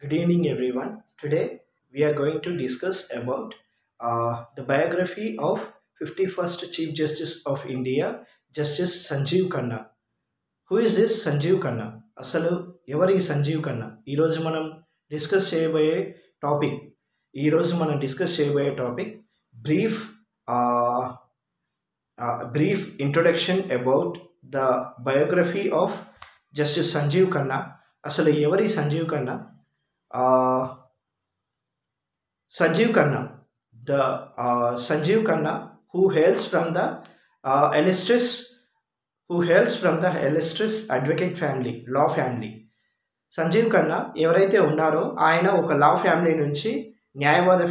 Good evening, everyone. Today we are going to discuss about the biography of 51st Chief Justice of India, Justice Sanjeev Khanna. Who is this Sanjeev Khanna? అసలు ఎవరి సంజీవ్ ఖన్నా? ఈరోజు మనం discuss చేయబోయే topic ఈరోజు మనం discuss చేయబోయే topic brief brief introduction about the biography of justice Sanjiv Khanna. అసలు ఎవరి Sanjeev Khanna? Sanjeev Khanna, the Sanjeev Khanna who hails from the illustrious advocate family, law family. Sanjeev Khanna ఎవరైతే ఉన్నారో ఆయన ఒక లా ఫ్యామిలీ నుంచి న్యాయవాద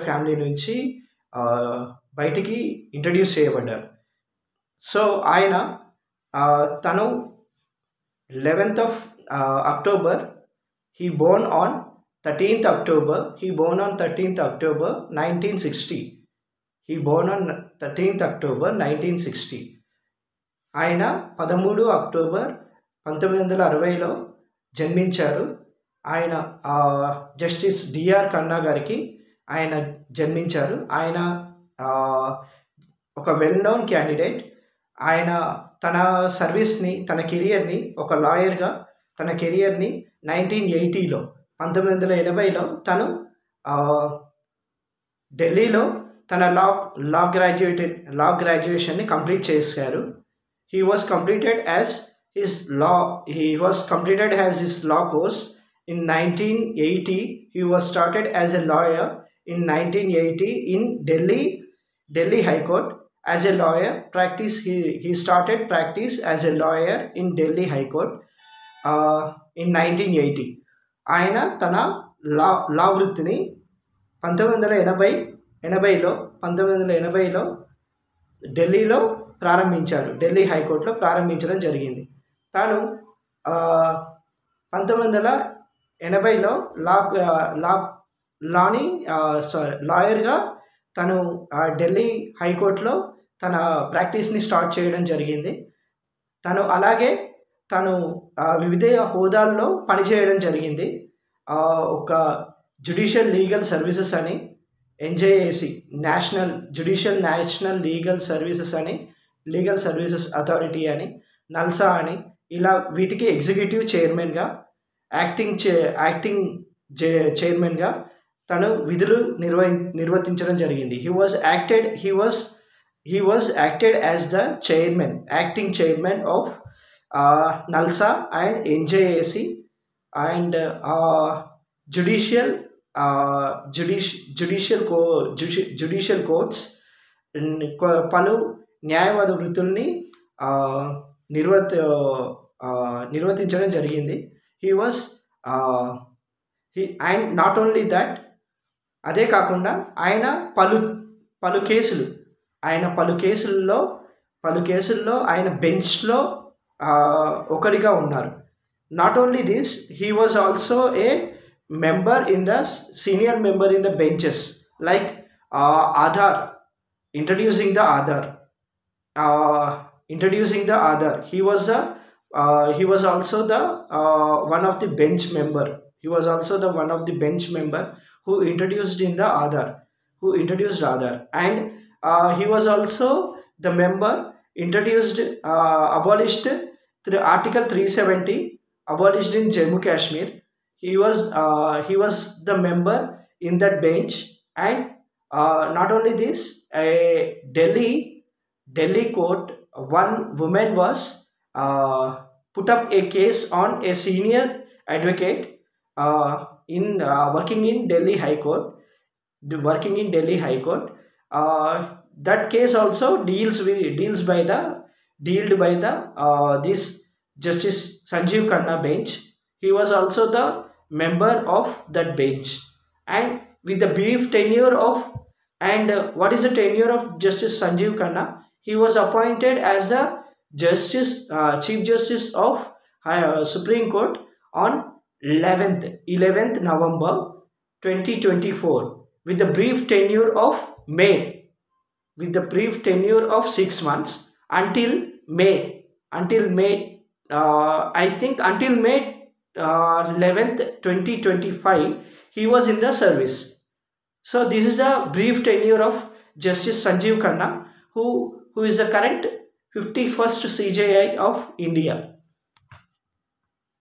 ఫ్యామిలీ నుంచి బయటికి ఇంట్రడ్యూస్ చేయబడ్డారు. సో ఆయన తను 11th of October, he born on 13th October 1960. He born on 13th October 1960. ఆయన 13 అక్టోబర్ 1960లో జన్మించారు. ఆయన జస్టిస్ డిఆర్ ఖన్నా గారికి ఆయన జన్మించారు. ఆయన ఒక వెల్ నోన్ క్యాండిడేట్. ఆయన తన సర్వీస్ని, తన కెరియర్ని ఒక లాయర్గా తన కెరియర్ని 1980లో తను ఢిల్లీలో తన లా గ్రాడ్యుయేషన్ని కంప్లీట్ చేశారు. he was completed as his law course in 1980. He was started as a lawyer in 1980 in Delhi High Court. As a lawyer practice, he started practice as a lawyer in Delhi High Court in 1980. ఆయన తన లా వృత్తిని 1980లో ఢిల్లీలో ప్రారంభించారు. ఢిల్లీ హైకోర్టులో ప్రారంభించడం జరిగింది. తాను 1980లో లాయర్గా తను ఢిల్లీ హైకోర్టులో తన ప్రాక్టీస్ని స్టార్ట్ చేయడం జరిగింది. తను వివిధ హోదాల్లో పనిచేయడం జరిగింది. ఒక జ్యుడిషియల్ లీగల్ సర్వీసెస్ అని NJAC, national legal services authority అని, నల్సా అని, ఇలా వీటికి ఎగ్జిక్యూటివ్ చైర్మన్గా, యాక్టింగ్ చైర్మన్గా తను విధులు నిర్వర్తించడం జరిగింది. He was acted as the acting chairman of NALSA and NJAC and judicial courts. పలు న్యాయవాద వృత్తుల్ని నిర్వర్తించడం జరిగింది. అండ్ నాట్ ఓన్లీ దట్, అదే కాకుండా ఆయన పలు కేసుల్లో ఆయన బెంచ్లో ఒకరిగా ఉన్నారు. Not only this, he was also a senior member in the benches like Aadhaar, introducing the Aadhaar. He was also the one of the bench member. Who introduced Aadhaar, and he was also the member abolished through Article 370, abolished in Jammu Kashmir. He was the member in that bench. And not only this, a Delhi court, one woman was put up a case on a senior advocate working in Delhi High Court. That case also dealt by the this Justice Sanjeev Khanna bench. He was also the member of that bench. And with the brief tenure of what is the tenure of Justice Sanjeev Khanna? He was appointed as the Chief Justice of Supreme Court on 11th November 2024 with the brief tenure of 6 months until May I think until May 11th, 2025, he was in the service. So this is a brief tenure of Justice Sanjeev Khanna, who is the current 51st CJI of India.